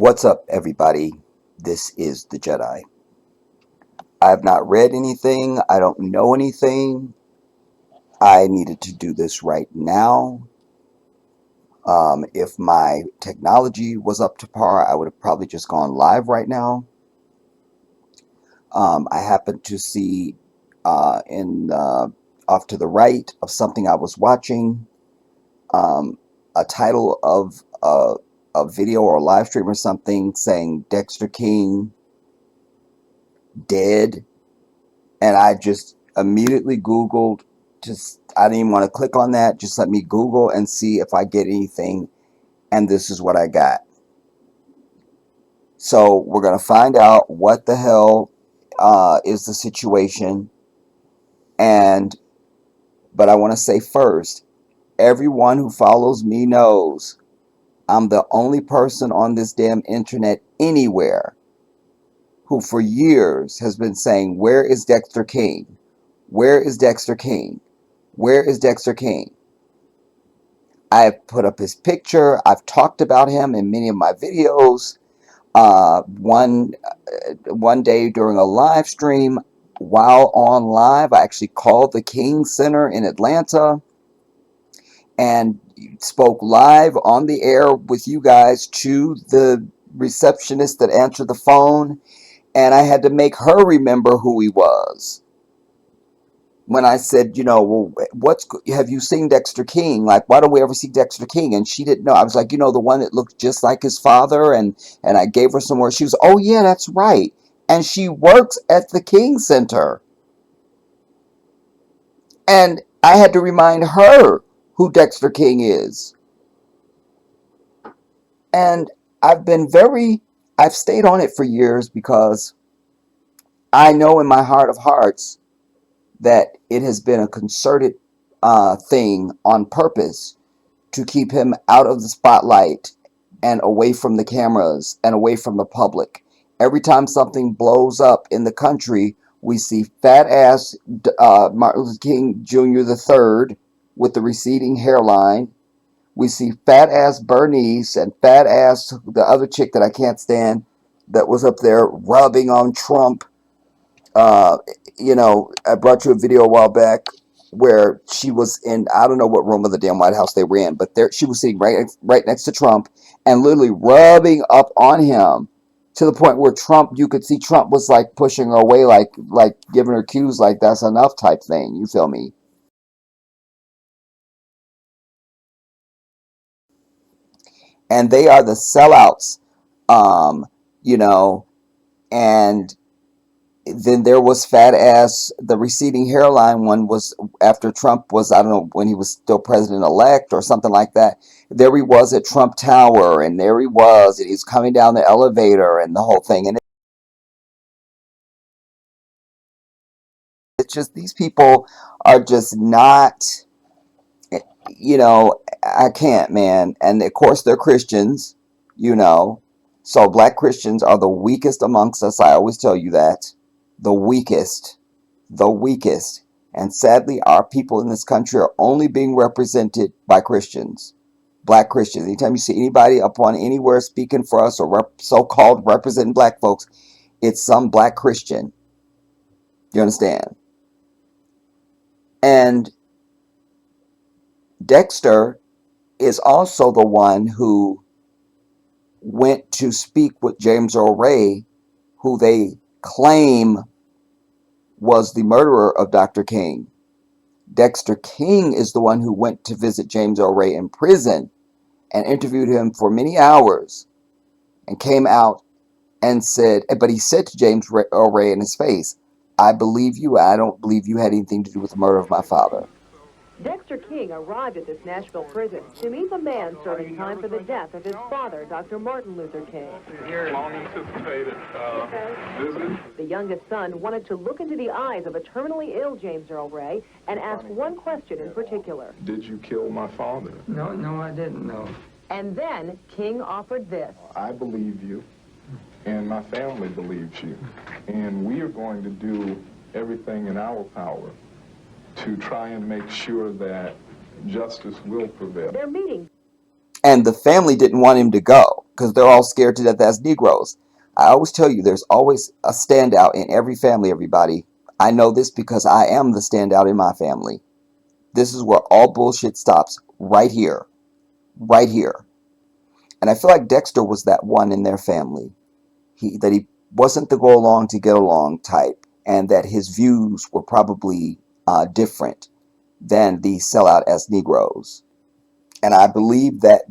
What's up, everybody? This is the Jedi. I have not read anything. I don't know anything. I needed to do this right now. If my technology was up to par, I would have probably just gone live right now. I happened to see off to the right of something I was watching, a title of a video or a live stream or something saying Dexter King dead. And I just immediately Googled, I didn't even want to click on that. Just let me Google and see if I get anything. And this is what I got. So we're going to find out what the hell is the situation. But I want to say first, everyone who follows me knows I'm the only person on this damn internet anywhere who for years has been saying, where is Dexter King? Where is Dexter King? Where is Dexter King? I've put up his picture. I've talked about him in many of my videos. One day during a live stream, while on live, I actually called the King Center in Atlanta and spoke live on the air with you guys to the receptionist that answered the phone. And I had to make her remember who he was. When I said, well, have you seen Dexter King? Like, why don't we ever see Dexter King? And she didn't know. I was like, the one that looked just like his father. And I gave her some more. She was, oh, yeah, that's right. And she works at the King Center. And I had to remind her who Dexter King is. And I've stayed on it for years because I know in my heart of hearts that it has been a concerted thing on purpose to keep him out of the spotlight and away from the cameras and away from the public. Every time something blows up in the country, we see fat ass Martin Luther King Jr. the third with the receding hairline. We see fat ass Bernice and fat ass the other chick that I can't stand that was up there rubbing on Trump. I brought you a video a while back where she was in, I don't know what room of the damn White House they were in, but she was sitting right next to Trump and literally rubbing up on him to the point where you could see Trump was like pushing her away, like giving her cues like that's enough type thing. You feel me? And they are the sellouts, um, you know, and then there was fat ass, the receding hairline one was after Trump was, I don't know, when he was still president-elect or something like that. There he was at Trump Tower, and there he was, and he's coming down the elevator and the whole thing. And it's just, these people are just not, I can't, man. And of course they're Christians, so black Christians are the weakest amongst us. I always tell you that. The weakest. The weakest. And sadly, our people in this country are only being represented by Christians, black Christians. Anytime you see anybody up on anywhere speaking for us or so-called representing black folks, it's some black Christian. You understand? And Dexter is also the one who went to speak with James Earl Ray, who they claim was the murderer of Dr. King. Dexter King is the one who went to visit James Earl Ray in prison and interviewed him for many hours and came out and said, but he said to James Earl Ray in his face, I believe you. I don't believe you had anything to do with the murder of my father. Dexter King arrived at this Nashville prison to meet the man serving time for the death of his father, Dr. Martin Luther King. Long anticipated visit. The youngest son wanted to look into the eyes of a terminally ill James Earl Ray and ask one question in particular. Did you kill my father? No, I didn't know. And then King offered this. I believe you, and my family believes you, and we are going to do everything in our power to try and make sure that justice will prevail. Their meeting. And the family didn't want him to go. because they're all scared to death as Negroes. I always tell you, there's always a standout in every family, everybody. I know this because I am the standout in my family. This is where all bullshit stops, right here. Right here. And I feel like Dexter was that one in their family. That he wasn't the go along to get along type, and that his views were probably different than the sellout as Negroes. And I believe that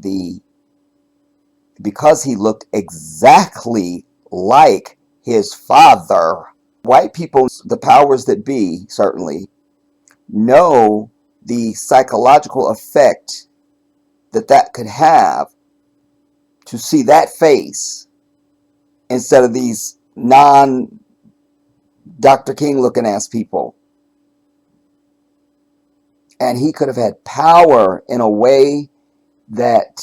because he looked exactly like his father, white people, the powers that be, certainly know the psychological effect that could have to see that face instead of these non Dr. King looking ass people. And he could have had power in a way that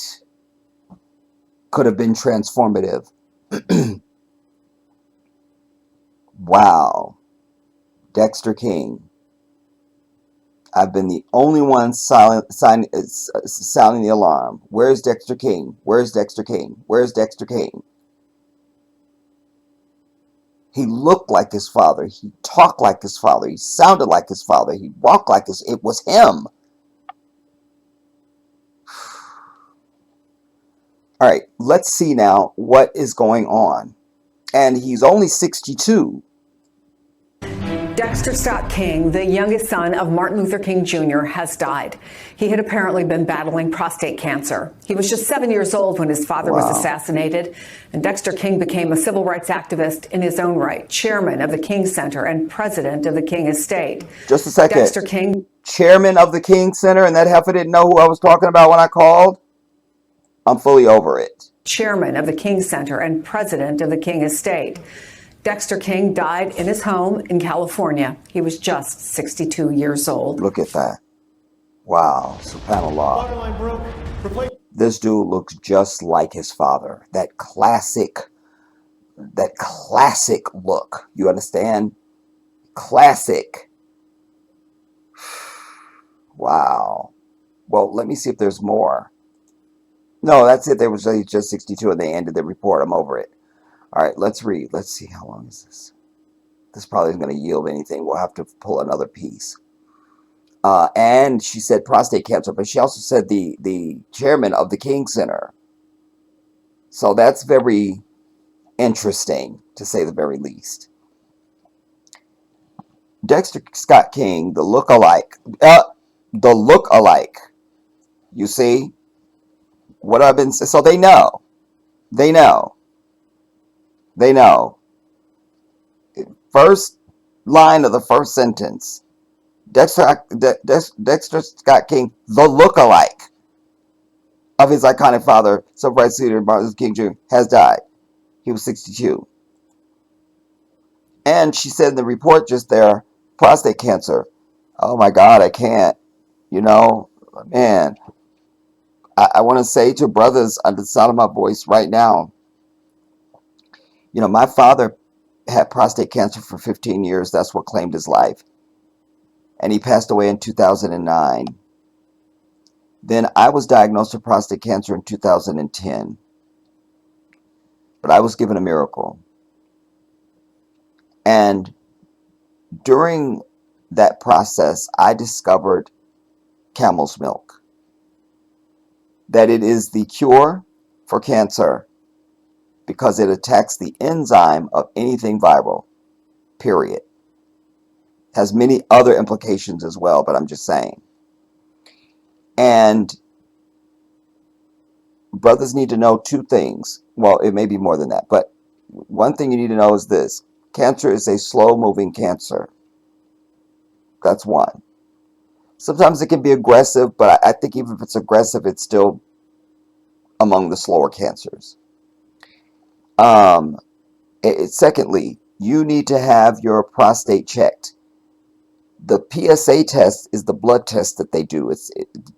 could have been transformative. Wow. Dexter King. I've been the only one sounding the alarm. Where's Dexter King? Where's Dexter King? Where's Dexter King? He looked like his father. He talked like his father. He sounded like his father. He walked like his... It was him. All right, let's see now what is going on. And he's only 62. Dexter Scott King, the youngest son of Martin Luther King Jr., has died. He had apparently been battling prostate cancer. He was just 7 years old when his father was assassinated, and Dexter King became a civil rights activist in his own right, chairman of the King Center and president of the King Estate. Just a second. Dexter King, chairman of the King Center, and that heifer didn't know who I was talking about when I called? I'm fully over it. Chairman of the King Center and president of the King Estate. Dexter King died in his home in California. He was just 62 years old. Look at that. Wow. SubhanAllah. This dude looks just like his father. That classic look. You understand? Classic. Wow. Well, let me see if there's more. No, that's it. There was just 62 and they ended the report. I'm over it. All right, let's read. Let's see. How long is this? This probably isn't going to yield anything. We'll have to pull another piece. And she said prostate cancer, but she also said the chairman of the King Center. So that's very interesting, to say the very least. Dexter Scott King, the look-alike. The look-alike. You see? What I've been saying. So they know. They know. They know. First line of the first sentence. Dexter Scott King, the look-alike of his iconic father, civil rights leader Martin Luther King Jr., has died. He was 62. And she said in the report just there, prostate cancer. Oh my God, I can't. You know, man. I want to say to brothers under the sound of my voice right now, you know, my father had prostate cancer for 15 years. That's what claimed his life. And he passed away in 2009. Then I was diagnosed with prostate cancer in 2010. But I was given a miracle. And during that process, I discovered camel's milk. That it is the cure for cancer because it attacks the enzyme of anything viral, period. Has many other implications as well, but I'm just saying. And brothers need to know two things. Well, it may be more than that, but one thing you need to know is this. Cancer is a slow-moving cancer. That's one. Sometimes it can be aggressive, but I think even if it's aggressive, it's still among the slower cancers. Secondly, you need to have your prostate checked. The PSA test is the blood test that they do.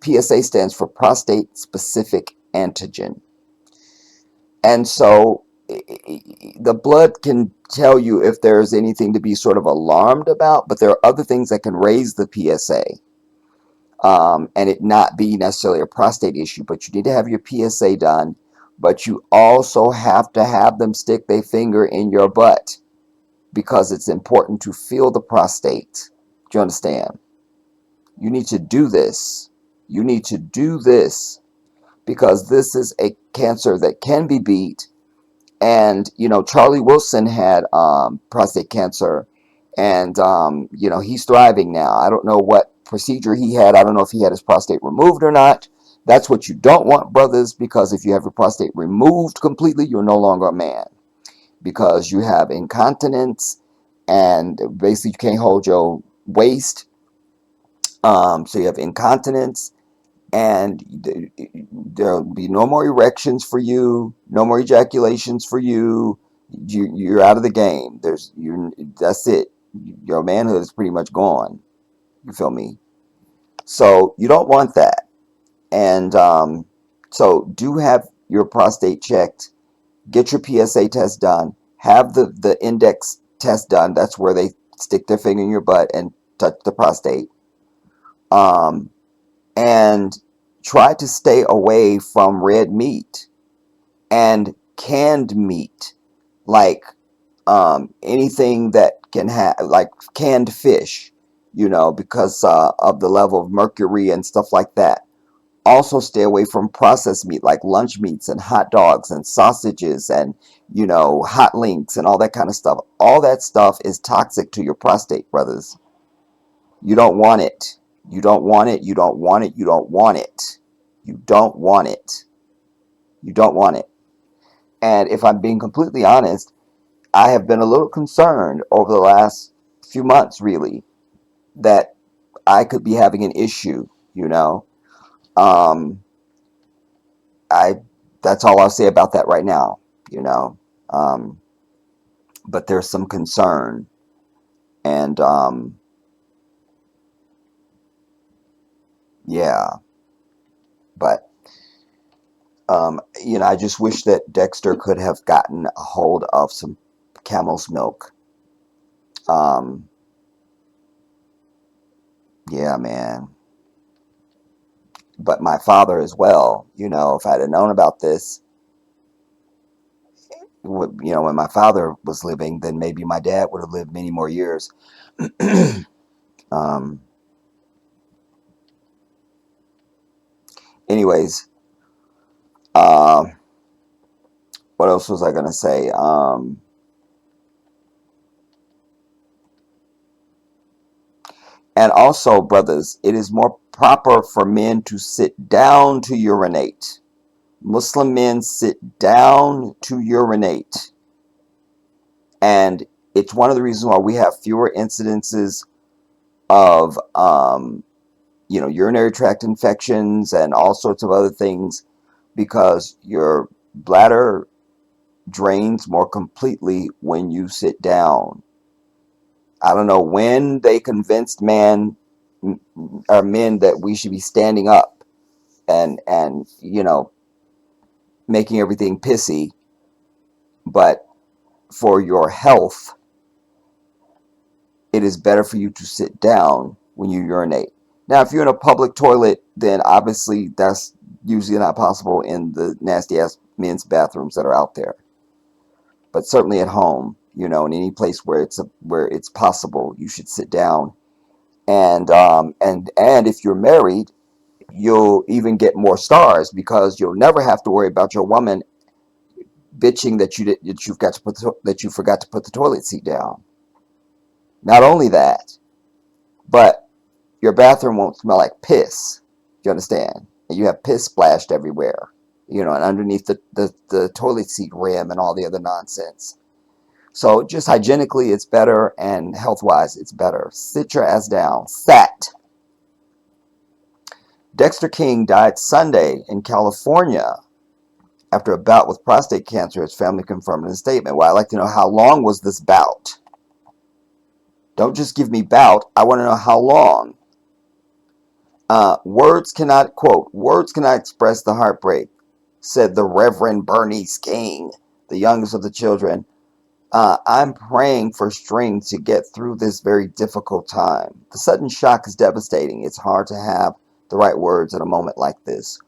PSA stands for prostate specific antigen. And so the blood can tell you if there's anything to be sort of alarmed about, but there are other things that can raise the PSA. And it not be necessarily a prostate issue, but you need to have your PSA done but you also have to have them stick their finger in your butt because it's important to feel the prostate. Do you understand? You need to do this. You need to do this because this is a cancer that can be beat. And, Charlie Wilson had prostate cancer, and, he's thriving now. I don't know what procedure he had. I don't know if he had his prostate removed or not. That's what you don't want, brothers, because if you have your prostate removed completely, you're no longer a man because you have incontinence and basically you can't hold your waist. So you have incontinence, and there'll be no more erections for you, no more ejaculations for you. You're out of the game. That's it. Your manhood is pretty much gone. You feel me? So you don't want that. And so do have your prostate checked. Get your PSA test done. Have the index test done. That's where they stick their finger in your butt and touch the prostate. And try to stay away from red meat and canned meat, like anything that can have, like canned fish, because of the level of mercury and stuff like that. Also stay away from processed meat like lunch meats and hot dogs and sausages and, hot links and all that kind of stuff. All that stuff is toxic to your prostate, brothers. You don't want it. You don't want it. You don't want it. You don't want it. You don't want it. You don't want it. And if I'm being completely honest, I have been a little concerned over the last few months, really, that I could be having an issue, Um, that's all I'll say about that right now, But there's some concern. And yeah. But I just wish that Dexter could have gotten a hold of some camel's milk. Yeah, man. But my father as well, if I'd have known about this, when my father was living, then maybe my dad would have lived many more years. Anyways, what else was I going to say? And also, brothers, it is more proper for men to sit down to urinate. Muslim men sit down to urinate. And it's one of the reasons why we have fewer incidences of, urinary tract infections and all sorts of other things, because your bladder drains more completely when you sit down. I don't know when they convinced men that we should be standing up and making everything pissy, but for your health, it is better for you to sit down when you urinate. Now, if you're in a public toilet, then obviously that's usually not possible in the nasty ass men's bathrooms that are out there. But certainly at home, in any place where it's possible, you should sit down. And if you're married, you'll even get more stars because you'll never have to worry about your woman bitching that you forgot to put the toilet seat down. Not only that, but your bathroom won't smell like piss. You understand? And you have piss splashed everywhere, and underneath the toilet seat rim and all the other nonsense. So just hygienically, it's better, and health-wise, it's better. Sit your ass down. Sat. Dexter King died Sunday in California after a bout with prostate cancer. His family confirmed in a statement. Well, I'd like to know, how long was this bout? Don't just give me bout. I want to know how long. Words cannot express the heartbreak, said the Reverend Bernice King, the youngest of the children. I'm praying for strength to get through this very difficult time. The sudden shock is devastating. It's hard to have the right words at a moment like this.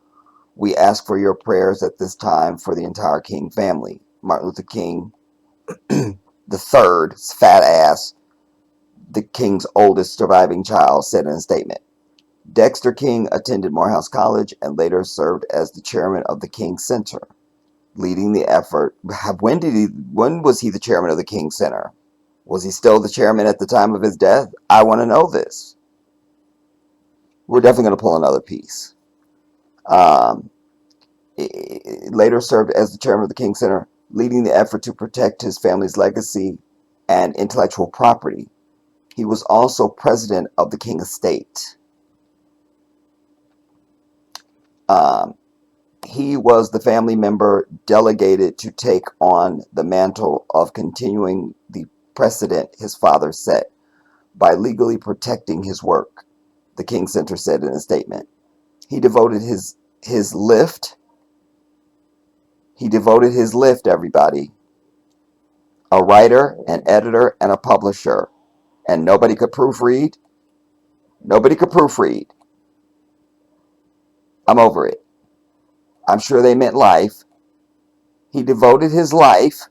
We ask for your prayers at this time for the entire King family. Martin Luther King the third, fat ass, the King's oldest surviving child, said in a statement. Dexter King attended Morehouse College and later served as the chairman of the King Center, leading the effort. When was he the chairman of the King Center? Was he still the chairman at the time of his death? I want to know this. We're definitely going to pull another piece. Later served as the chairman of the King Center, leading the effort to protect his family's legacy and intellectual property. He was also president of the King Estate. He was the family member delegated to take on the mantle of continuing the precedent his father set by legally protecting his work, the King Center said in a statement. He devoted his lift, everybody, a writer, an editor, and a publisher, and nobody could proofread. I'm over it. I'm sure they meant life. He devoted his life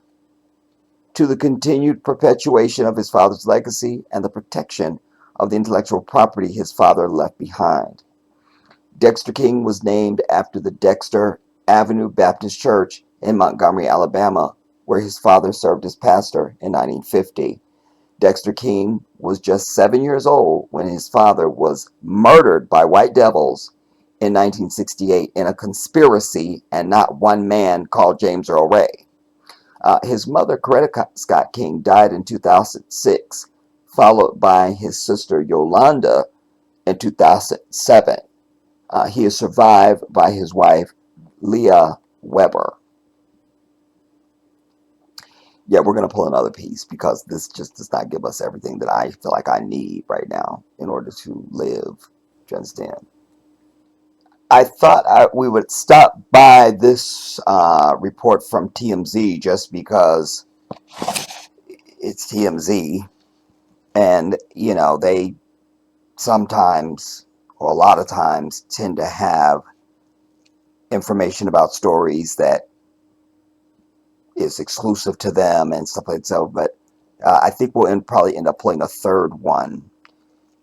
to the continued perpetuation of his father's legacy and the protection of the intellectual property his father left behind. Dexter King was named after the Dexter Avenue Baptist Church in Montgomery, Alabama, where his father served as pastor in 1950. Dexter King was just 7 years old when his father was murdered by white devils in 1968 in a conspiracy and not one man called James Earl Ray. His mother, Coretta Scott King, died in 2006, followed by his sister Yolanda in 2007. He is survived by his wife, Leah Weber. Yeah, we're going to pull another piece because this just does not give us everything that I feel like I need right now in order to live. Do you understand? I thought we would stop by this report from TMZ just because it's TMZ. And, they sometimes, or a lot of times, tend to have information about stories that is exclusive to them and stuff like that. So, but I think we'll probably end up pulling a third one.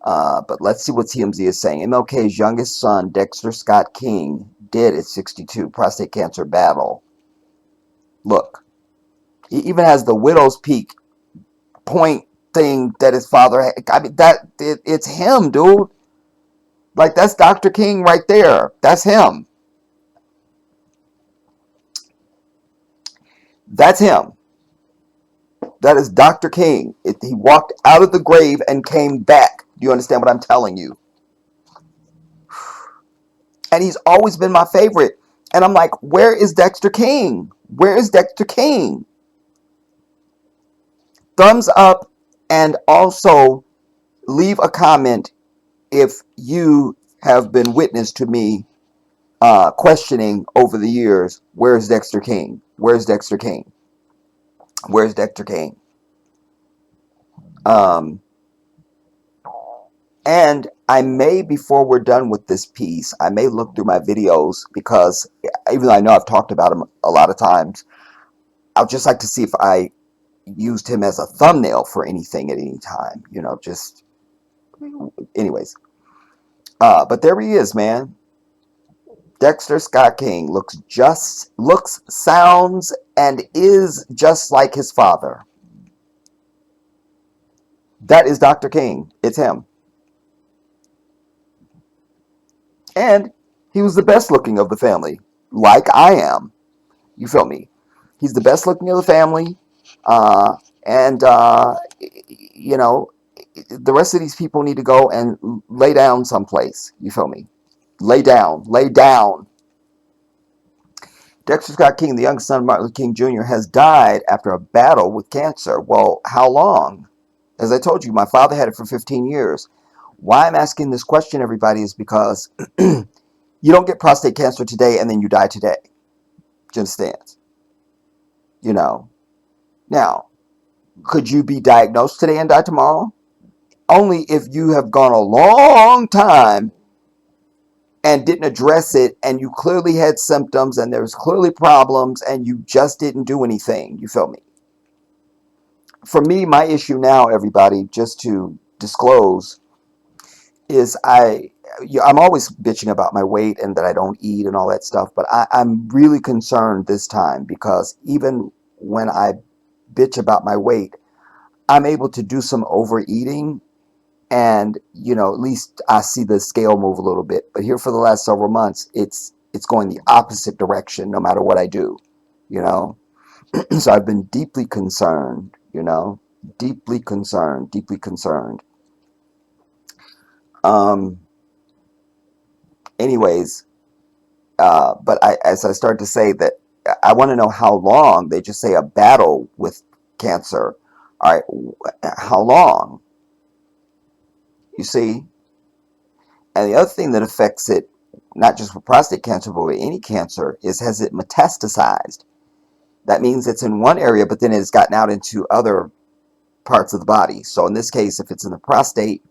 But let's see what TMZ is saying. MLK's youngest son, Dexter Scott King, dead at 62, prostate cancer battle. Look, he even has the widow's peak point thing that his father had. I mean, it's him, dude. Like, that's Dr. King right there. That's him. That's him. That is Dr. King. He walked out of the grave and came back. Do you understand what I'm telling you? And he's always been my favorite. And I'm like, where is Dexter King? Where is Dexter King? Thumbs up, and also leave a comment if you have been witness to me questioning over the years, where's Dexter King? Where's Dexter King? Where's Dexter King? And I may, before we're done with this piece, I may look through my videos because even though I know I've talked about him a lot of times, I'd just like to see if I used him as a thumbnail for anything at any time, just anyways. But there he is, man. Dexter Scott King looks, sounds, and is just like his father. That is Dr. King. It's him. And he was the best looking of the family, like I am. You feel me? He's the best looking of the family. The rest of these people need to go and lay down someplace. You feel me? Lay down. Dexter Scott King, the youngest son of Martin Luther King Jr., has died after a battle with cancer. Well, how long? As I told you, my father had it for 15 years. Why I'm asking this question, everybody, is because you don't get prostate cancer today and then you die today. Do you understand? Now, could you be diagnosed today and die tomorrow? Only if you have gone a long time and didn't address it, and you clearly had symptoms and there was clearly problems and you just didn't do anything. You feel me? For me, my issue now, everybody, just to disclose, is I'm always bitching about my weight and that I don't eat and all that stuff, but I'm really concerned this time because even when I bitch about my weight, I'm able to do some overeating, and at least I see the scale move a little bit. But here for the last several months, it's going the opposite direction no matter what I do, you know. So I've been deeply concerned, deeply concerned, deeply concerned. Um, Anyways, but as I start to say that, I want to know how long. They just say a battle with cancer. All right, how long? You see? And the other thing that affects it, not just with prostate cancer, but with any cancer, is has it metastasized? That means it's in one area, but then it's gotten out into other parts of the body. So in this case, if it's in the prostate,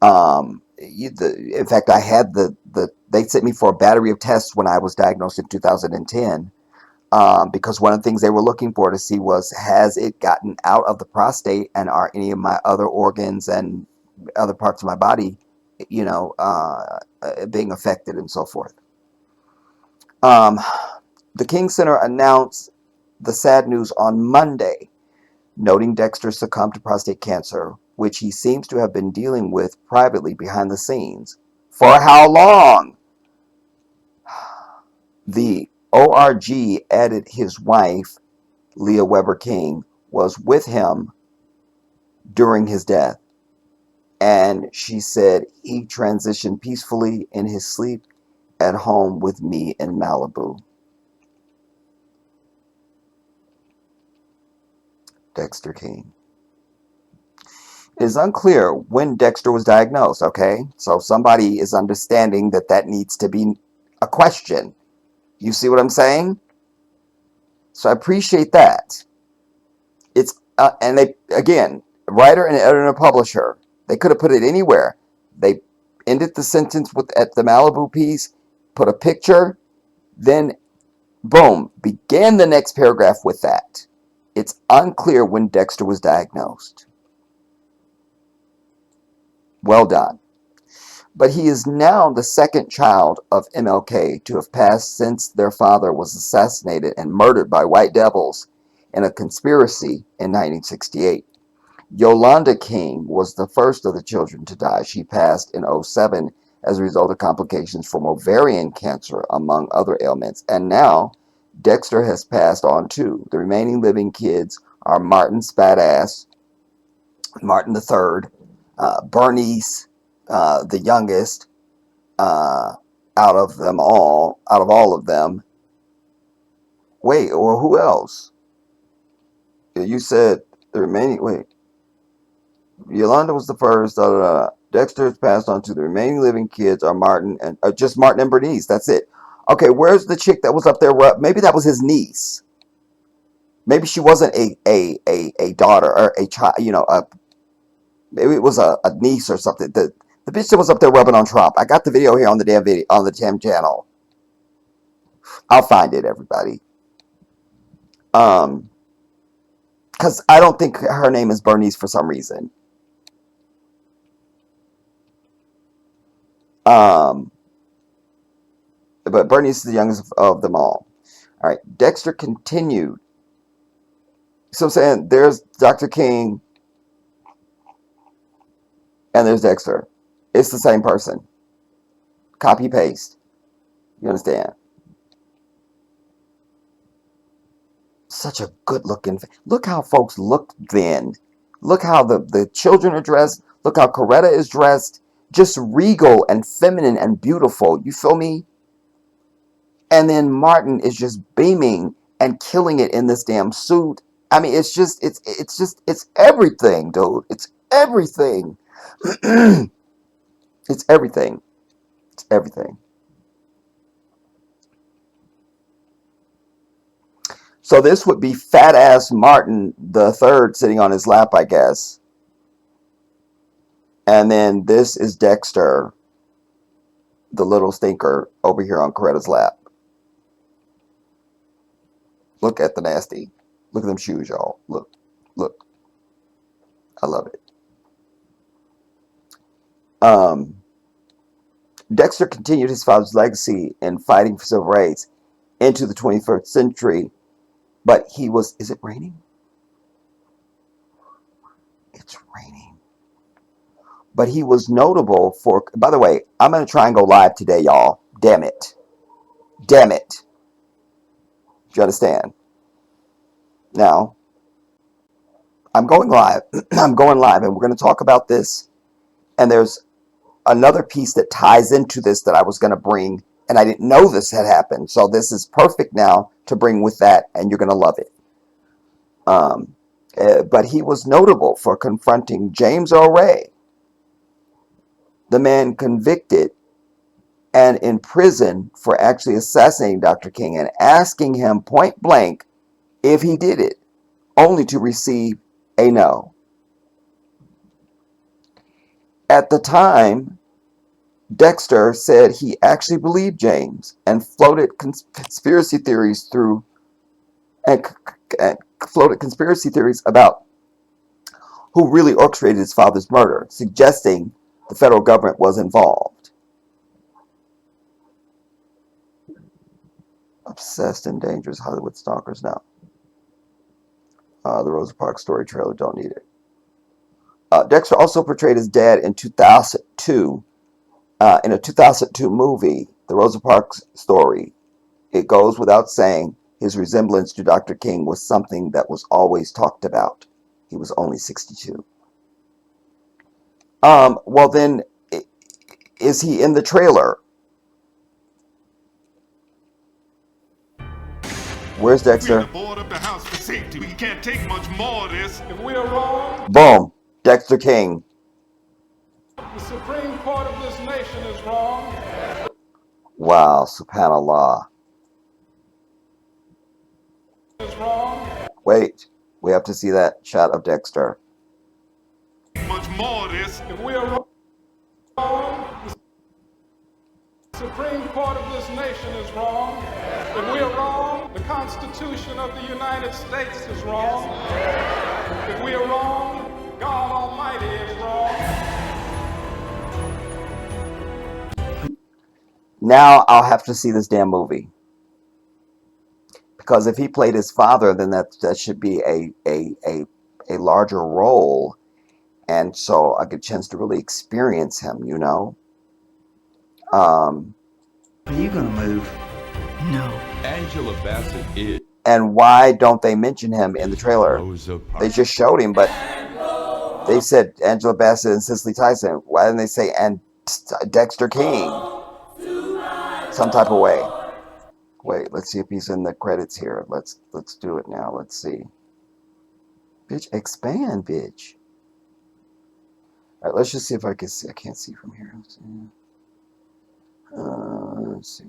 in fact, I had they sent me for a battery of tests when I was diagnosed in 2010, because one of the things they were looking for to see was, has it gotten out of the prostate and are any of my other organs and other parts of my body, being affected and so forth. The King Center announced the sad news on Monday, noting Dexter succumbed to prostate cancer, which he seems to have been dealing with privately behind the scenes. For how long? The ORG added his wife, Leah Weber King, was with him during his death, and she said he transitioned peacefully in his sleep at home with me in Malibu. Dexter King. It is unclear when Dexter was diagnosed, okay? So somebody is understanding that needs to be a question. You see what I'm saying? So I appreciate that. It's and they, again, writer and editor and publisher, they could have put it anywhere. They ended the sentence at the Malibu piece, put a picture, then boom, began the next paragraph with that. It's unclear when Dexter was diagnosed. Well done. But he is now the second child of MLK to have passed since their father was assassinated and murdered by white devils in a conspiracy in 1968. Yolanda King was the first of the children to die. She passed in 2007 as a result of complications from ovarian cancer, among other ailments. And now Dexter has passed on too. The remaining living kids are Martin Spadass, Martin the third, Bernice, the youngest, out of all of them. Wait, well, who else? You said the remaining. Wait, Yolanda was the first. Dexter has passed on to the remaining living kids are Martin and just Martin and Bernice. That's it. Okay, where's the chick that was up there? Maybe that was his niece. Maybe she wasn't a daughter or a child. Maybe it was a niece or something. The bitch that was up there rubbing on Trump. I got the video here on the damn channel. I'll find it, everybody. Because I don't think her name is Bernice for some reason. But Bernice is the youngest of them all. All right, Dexter continued. So I'm saying there's Dr. King and there's Dexter. It's the same person. Copy paste. You understand? Such a good looking. Look how folks looked then. Look how the children are dressed. Look how Coretta is dressed. Just regal and feminine and beautiful. You feel me? And then Martin is just beaming and killing it in this damn suit. I mean, it's everything, dude. It's everything. It's everything. It's everything. So this would be fat ass Martin the third sitting on his lap, I guess. And then this is Dexter, the little stinker over here on Coretta's lap. Look at the nasty. Look at them shoes, y'all. Look. Look. I love it. Dexter continued his father's legacy in fighting for civil rights into the 21st century, but he was... Is it raining? It's raining. But he was notable for... By the way, I'm going to try and go live today, y'all. Damn it. Damn it. Do you understand? Now, I'm going live. I'm going live, and we're going to talk about this. And there's another piece that ties into this that I was going to bring, and I didn't know this had happened. So this is perfect now to bring with that, and you're going to love it. But he was notable for confronting James Earl Ray, the man convicted and in prison for actually assassinating Dr. King, and asking him point blank if he did it, only to receive a no. At the time, Dexter said he actually believed James and floated conspiracy theories about who really orchestrated his father's murder, suggesting the federal government was involved. Obsessed and dangerous Hollywood stalkers now. The Rosa Parks story trailer, don't need it. Dexter also portrayed his dad in 2002, in a 2002 movie, The Rosa Parks Story. It goes without saying his resemblance to Dr. King was something that was always talked about. He was only 62. Well then, is he in the trailer? Where's Dexter? The board of the house for safety. We can't take much more of this. If we are wrong, Boom. Dexter King. the Supreme Court of this nation is wrong. Wow, subhanallah. Is wrong. Wait, we have to see that shot of Dexter. Much more of this. If we are wrong, the Supreme Court of this nation is wrong. If we are wrong, the Constitution of the United States is wrong. If we are wrong, God Almighty is wrong. Now I'll have to see this damn movie. Because if he played his father, then that should be a larger role. And so I get a chance to really experience him, you know? Are you gonna move? No. Angela Bassett is. And why don't they mention him in the trailer? They just showed him, but they said Angela Bassett and Cicely Tyson. Why didn't they say and Dexter King? Some type of way. Wait, let's see if he's in the credits here. Let's do it now. Let's see. Bitch, expand, bitch. All right, let's just see if I can see. I can't see from here. Let's see.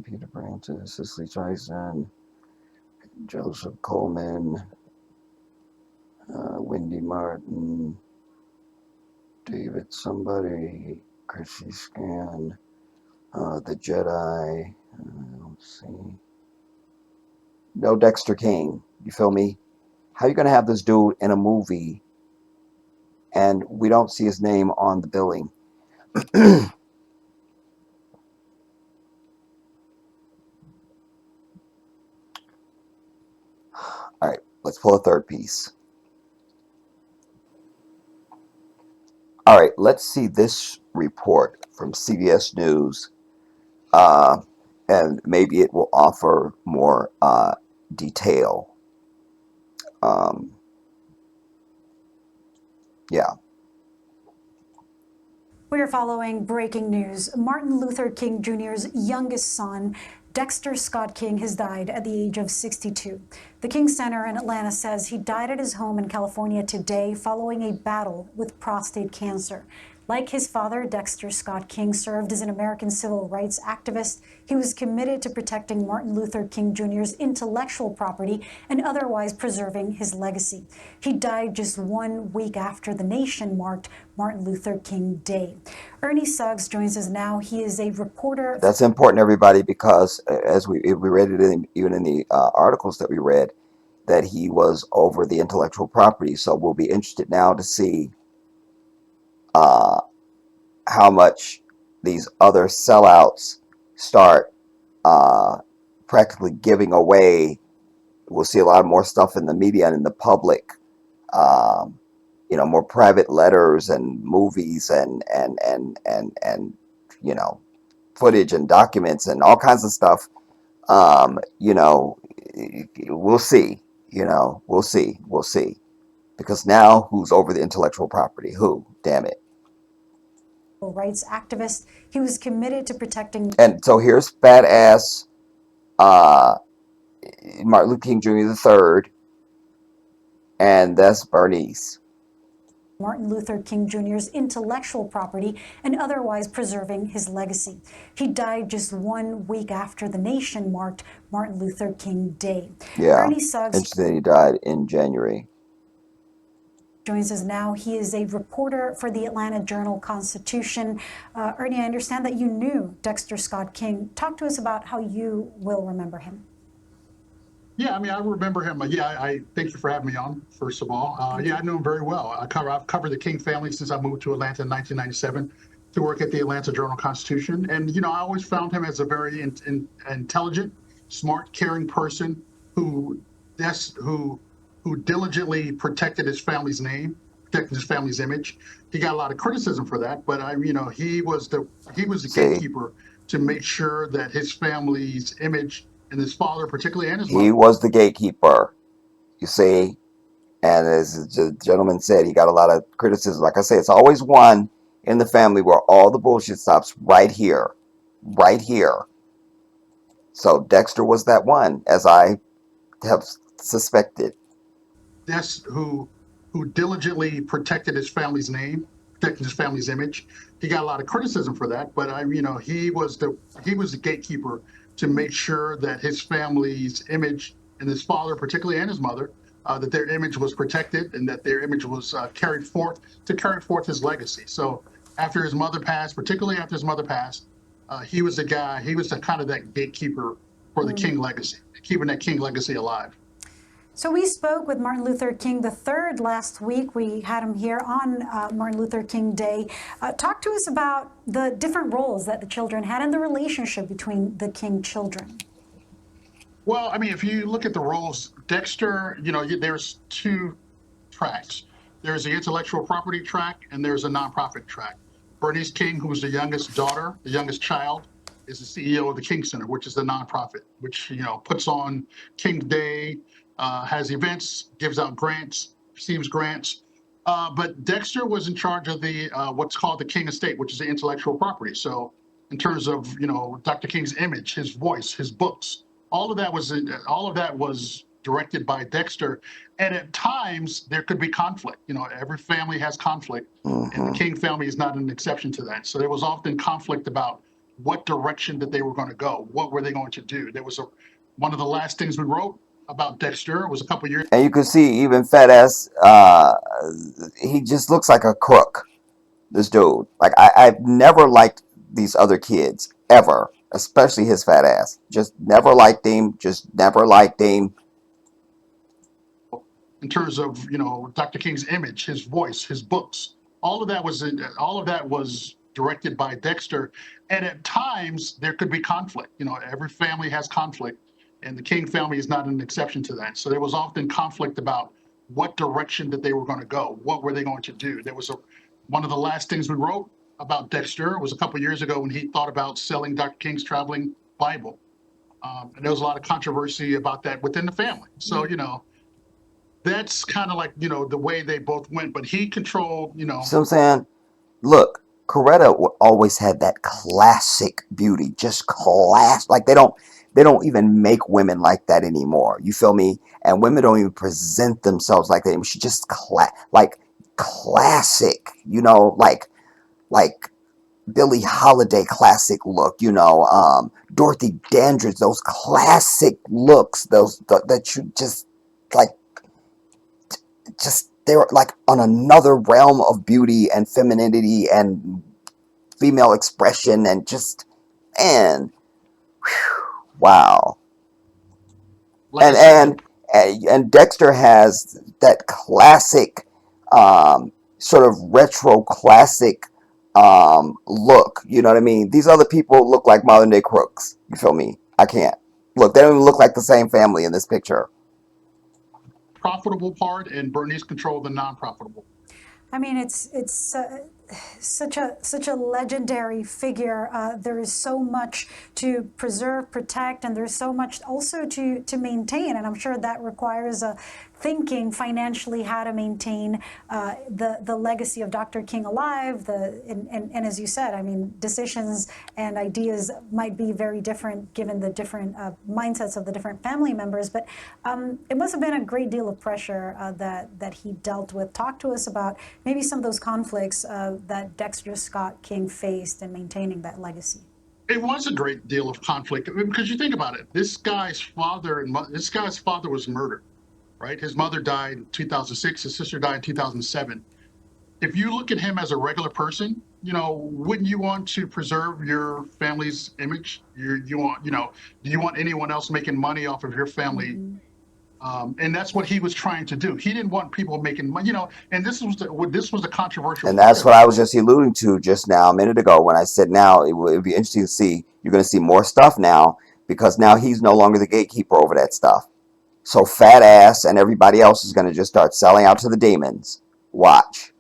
Peter Branton, Cicely Tyson, Joseph Coleman, Wendy Martin, David somebody, Chrissy Scan, The Jedi. Let's see. No Dexter King. You feel me? How are you going to have this dude in a movie and we don't see his name on the billing? All right, let's pull a third piece. All right, let's see this report from CBS News, and maybe it will offer more detail. Yeah. We are following breaking news. Martin Luther King Jr.'s youngest son, Dexter Scott King, has died at the age of 62. The King Center in Atlanta says he died at his home in California today following a battle with prostate cancer. Like his father, Dexter Scott King served as an American civil rights activist. He was committed to protecting Martin Luther King Jr.'s intellectual property and otherwise preserving his legacy. He died just 1 week after the nation marked Martin Luther King Day. Ernie Suggs joins us now. He is a reporter. That's important, everybody, because as we read it even in the articles that we read, that he was over the intellectual property. So we'll be interested now to see how much these other sellouts start practically giving away. We'll see a lot more stuff in the media and in the public, more private letters and movies and footage and documents and all kinds of stuff. We'll see. We'll see. Because now, who's over the intellectual property? Who? Damn it. Rights activist. He was committed to protecting. And so here's fat ass Martin Luther King Jr. III, and that's Bernice. Martin Luther King Jr.'s intellectual property and otherwise preserving his legacy. He died just 1 week after the nation marked Martin Luther King Day. Yeah, Ernie Suggs. Interesting, he died in January. Joins us now. He is a reporter for the Atlanta Journal-Constitution. Ernie, I understand that you knew Dexter Scott King. Talk to us about how you will remember him. Yeah, I remember him. I thank you for having me on, first of all. I know him very well. I've covered the King family since I moved to Atlanta in 1997 to work at the Atlanta Journal-Constitution. And, I always found him as a very intelligent, smart, caring person who diligently protected his family's name, protected his family's image. He got a lot of criticism for that, but he was the gatekeeper to make sure that his family's image and his father, particularly, and his mother. He was the gatekeeper, you see. And as the gentleman said, he got a lot of criticism. Like I say, it's always one in the family where all the bullshit stops right here. Right here. So Dexter was that one, as I have suspected. That's who diligently protected his family's name, protected his family's image. He got a lot of criticism for that, but he was the gatekeeper to make sure that his family's image and his father, particularly, and his mother, that their image was protected and that their image was carried forth his legacy. So after his mother passed, particularly after his mother passed, he was the guy. He was the kind of that gatekeeper for the King legacy, keeping that King legacy alive. So we spoke with Martin Luther King III last week. We had him here on Martin Luther King Day. Talk to us about the different roles that the children had and the relationship between the King children. Well, if you look at the roles, Dexter, there's two tracks. There's the intellectual property track and there's a nonprofit track. Bernice King, who's the youngest daughter, the youngest child, is the CEO of the King Center, which is the nonprofit, which, puts on King Day, has events, gives out grants, receives grants. But Dexter was in charge of the what's called the King Estate, which is the intellectual property. So in terms of, Dr. King's image, his voice, his books, all of that was directed by Dexter. And at times there could be conflict. Every family has conflict, and the King family is not an exception to that. So there was often conflict about what direction that they were going to go. What were they going to do? There was one of the last things we wrote about Dexter was a couple years. And you can see even fat ass, he just looks like a crook, this dude. Like, I've never liked these other kids, ever. Especially his fat ass. Just never liked him. In terms of, Dr. King's image, his voice, his books, all of that was directed by Dexter. And at times there could be conflict. Every family has conflict, and the King family is not an exception to that. So there was often conflict about what direction that they were going to go. What were they going to do? There was one of the last things we wrote about Dexter was a couple of years ago when he thought about selling Dr. King's traveling Bible. And there was a lot of controversy about that within the family. So, that's kind of like, the way they both went, but he controlled, See what I'm saying? Look, Coretta always had that classic beauty, just class. Like they don't even make women like that anymore. You feel me? And women don't even present themselves like that. She just classic, like like Billie Holiday classic look, Dorothy Dandridge, those classic looks, that you just like, they're like on another realm of beauty and femininity and female expression, and just, and wow. Like I and said, and Dexter has that classic, sort of retro classic, look. You know what I mean? These other people look like modern day crooks. You feel me? I can't look. They don't even look like the same family in this picture. profitable part, and Bernice controlled the non-profitable. I mean, it's such a legendary figure. There is so much to preserve, protect, and there's so much also to maintain. And I'm sure that requires thinking financially how to maintain the legacy of Dr. King alive. And as you said, I mean, decisions and ideas might be very different given the different mindsets of the different family members. But it must have been a great deal of pressure that he dealt with. Talk to us about maybe some of those conflicts that Dexter Scott King faced in maintaining that legacy. It was a great deal of conflict, because you think about it. This guy's father was murdered, right? His mother died in 2006. His sister died in 2007. If you look at him as a regular person, wouldn't you want to preserve your family's image? Do you want anyone else making money off of your family? Mm-hmm. And that's what he was trying to do. He didn't want people making money, and this was the controversial. And that's what I was just alluding to just now, a minute ago, when I said now it would be interesting to see. You're going to see more stuff now, because now he's no longer the gatekeeper over that stuff. So Fat Ass and everybody else is going to just start selling out to the demons. Watch.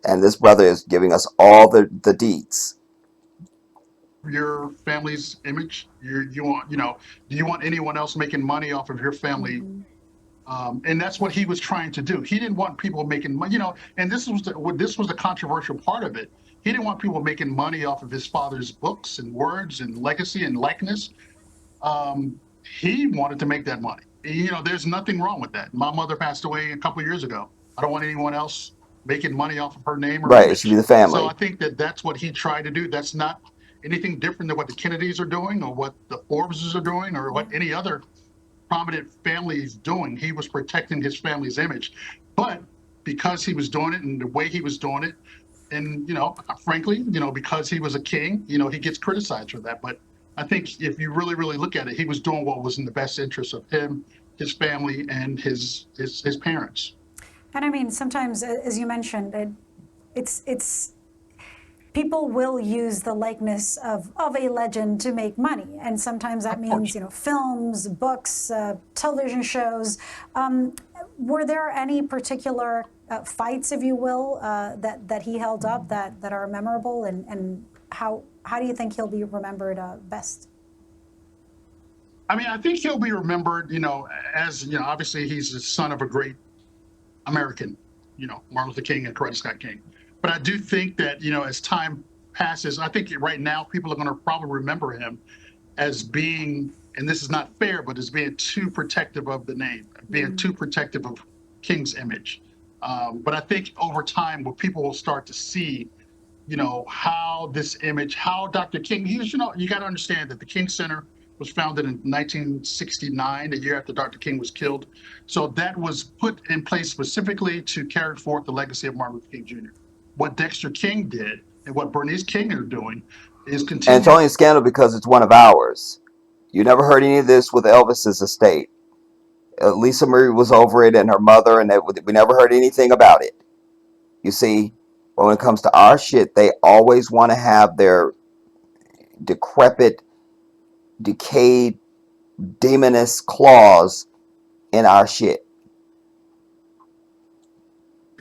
And this brother is giving us all the deets. Your family's image. Do you want anyone else making money off of your family? Mm-hmm. And that's what he was trying to do. He didn't want people making money, and this was the controversial part of it. He didn't want people making money off of his father's books and words and legacy and likeness. He wanted to make that money. There's nothing wrong with that. My mother passed away a couple of years ago. I don't want anyone else making money off of her name or right. image. It should be the family. So I think that's what he tried to do. That's not anything different than what the Kennedys are doing, or what the Forbeses are doing, or what any other prominent family is doing. He was protecting his family's image. But because he was doing it and the way he was doing it, and frankly, because he was a king, he gets criticized for that. But I think if you really, really look at it, he was doing what was in the best interest of him, his family, and his parents. And I mean, sometimes, as you mentioned, it's people will use the likeness of a legend to make money, and sometimes that means films, books, television shows. Were there any particular fights, if you will, that he held up that are memorable, and how do you think he'll be remembered best? I mean, I think he'll be remembered, as obviously he's the son of a great American, Martin Luther King and Coretta Scott King. But I do think that, as time passes, I think right now people are going to probably remember him as being, and this is not fair, but as being too protective of the name, being too protective of King's image. But I think over time, what people will start to see, how this image, how Dr. King, you got to understand that the King Center was founded in 1969, the year after Dr. King was killed. So that was put in place specifically to carry forth the legacy of Martin Luther King Jr. What Dexter King did and what Bernice King are doing is continue. And it's only a scandal because it's one of ours. You never heard any of this with Elvis's estate. Lisa Marie was over it, and her mother, and we never heard anything about it. You see, but when it comes to our shit, they always want to have their decrepit, decayed, demoness claws in our shit.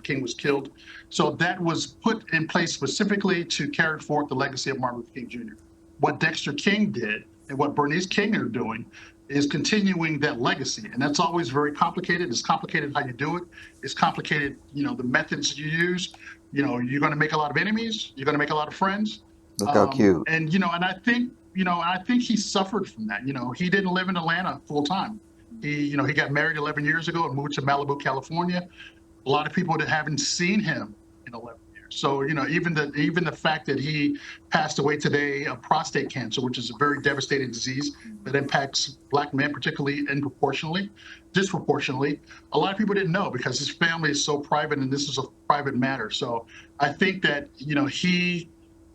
King was killed. So that was put in place specifically to carry forth the legacy of Martin Luther King Jr. What Dexter King did and what Bernice King are doing is continuing that legacy. And that's always very complicated. It's complicated how you do it. It's complicated, the methods you use. You're going to make a lot of enemies. You're going to make a lot of friends. Look how cute. And, and I think, I think he suffered from that. He didn't live in Atlanta full time. He got married 11 years ago and moved to Malibu, California. A lot of people that haven't seen him in 11 years. So, even the fact that he passed away today of prostate cancer, which is a very devastating disease that impacts Black men, particularly disproportionately, a lot of people didn't know because his family is so private and this is a private matter. So I think that,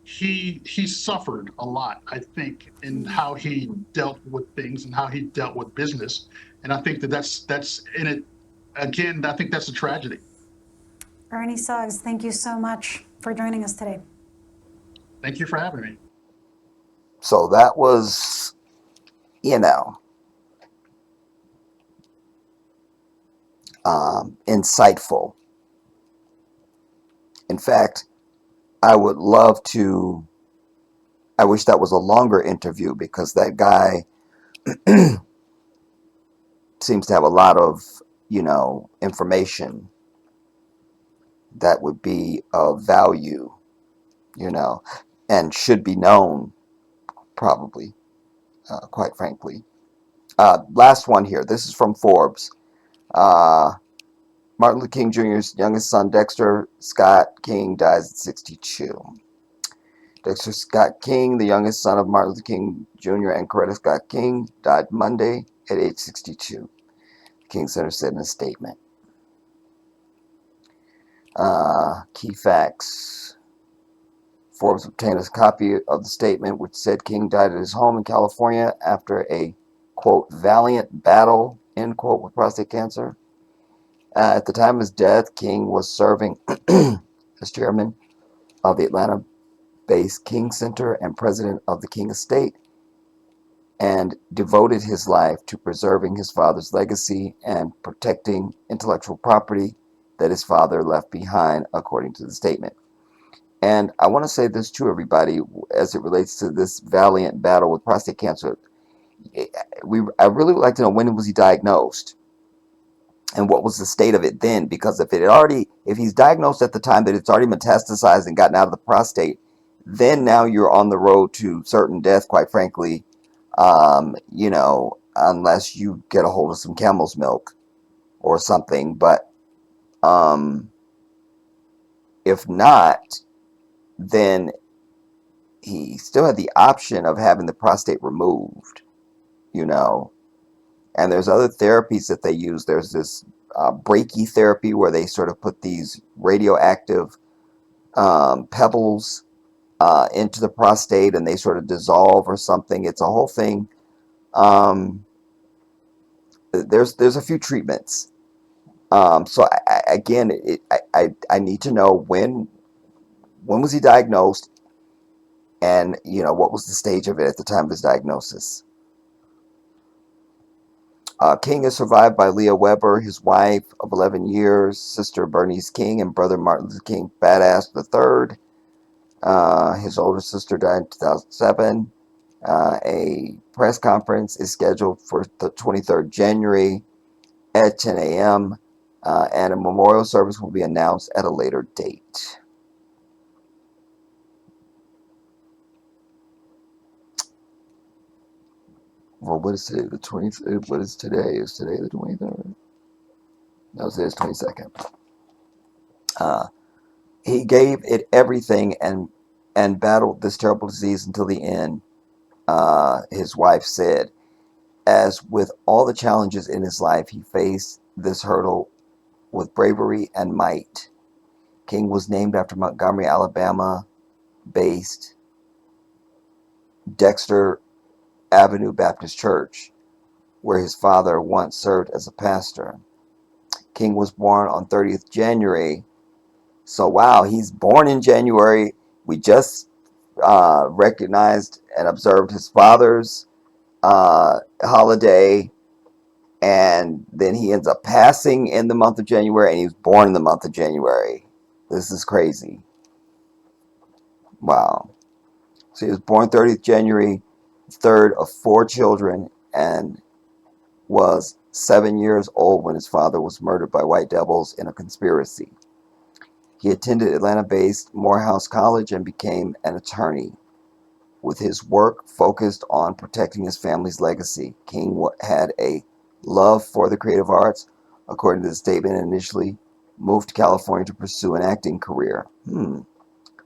he suffered a lot, I think, in how he dealt with things and how he dealt with business. And I think that's in it. Again, I think that's a tragedy. Ernie Suggs, thank you so much for joining us today. Thank you for having me. So that was, insightful. In fact, I would love to. I wish that was a longer interview because that guy seems to have a lot of, information that would be of value, and should be known, probably, quite frankly. Last one here. This is from Forbes. Martin Luther King Jr.'s youngest son, Dexter Scott King, dies at 62. Dexter Scott King, the youngest son of Martin Luther King Jr. and Coretta Scott King, died Monday at age 62. The King Center said in a statement. Key facts. Forbes obtained a copy of the statement, which said King died at his home in California after a, quote, valiant battle, end quote, with prostate cancer. At the time of his death, King was serving as chairman of the Atlanta-based King Center and president of the King Estate, and devoted his life to preserving his father's legacy and protecting intellectual property that his father left behind, according to the statement. And I want to say this to everybody as it relates to this valiant battle with prostate cancer. I really would like to know, when was he diagnosed? And what was the state of it then? Because if he's diagnosed at the time that it's already metastasized and gotten out of the prostate, then now you're on the road to certain death, quite frankly, unless you get a hold of some camel's milk or something. But if not, then he still had the option of having the prostate removed, And there's other therapies that they use. There's this brachytherapy where they sort of put these radioactive pebbles into the prostate and they sort of dissolve or something. It's a whole thing. There's a few treatments. So I need to know when was he diagnosed, and what was the stage of it at the time of his diagnosis. King is survived by Leah Weber, his wife of 11 years, sister Bernice King, and brother Martin Luther King Badass III. His older sister died in 2007. A press conference is scheduled for the 23rd January at 10 a.m. And a memorial service will be announced at a later date. Well, what is today? The 20th. What is today? Is today the 23rd? No, today's 22nd. He gave it everything and battled this terrible disease until the end. His wife said, as with all the challenges in his life, he faced this hurdle with bravery and might. King was named after Montgomery, Alabama-based Dexter Avenue Baptist Church, where his father once served as a pastor. King was born on 30th January. So, wow, he's born in January. We just recognized and observed his father's holiday, and then he ends up passing in the month of January, and he was born in the month of January. This is crazy. Wow. So he was born 30th January, third of 4 children, and was 7 years old when his father was murdered by white devils in a conspiracy. He attended Atlanta-based Morehouse College and became an attorney. With his work focused on protecting his family's legacy, King had a love for the creative arts, according to the statement initially moved to California to pursue an acting career.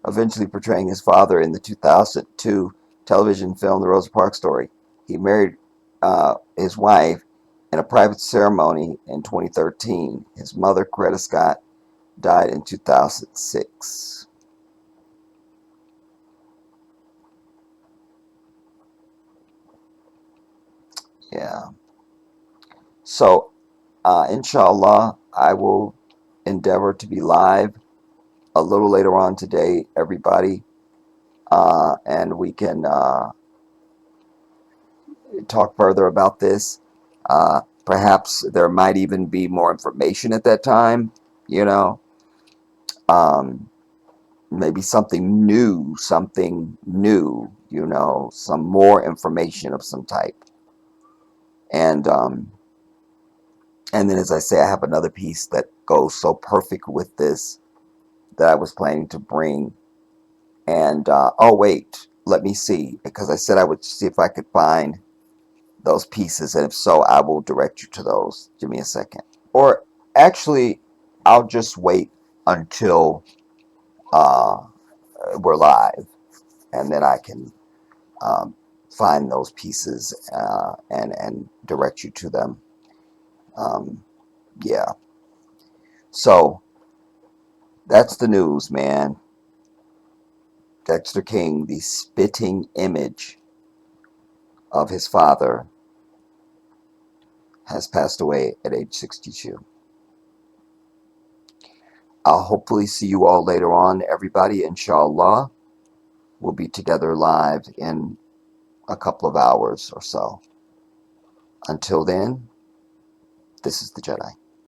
Eventually portraying his father in the 2002 television film The Rosa Parks Story. He married his wife in a private ceremony in 2013. His mother, Coretta Scott, died in 2006. Yeah. So, inshallah, I will endeavor to be live a little later on today, everybody, and we can talk further about this. Perhaps there might even be more information at that time, you know. Maybe something new, you know, some more information of some type. And then, as I say, I have another piece that goes so perfect with this that I was planning to bring. And, oh, wait, let me see, because I said I would see if I could find those pieces, and if so, I will direct you to those. Give me a second. Or, actually, I'll just wait until we're live, and then I can find those pieces and direct you to them. Yeah. So, that's the news, man. Dexter King, the spitting image of his father, has passed away at age 62. I'll hopefully see you all later on, everybody, inshallah. We'll be together live in a couple of hours or so. Until then, this is the Jedi.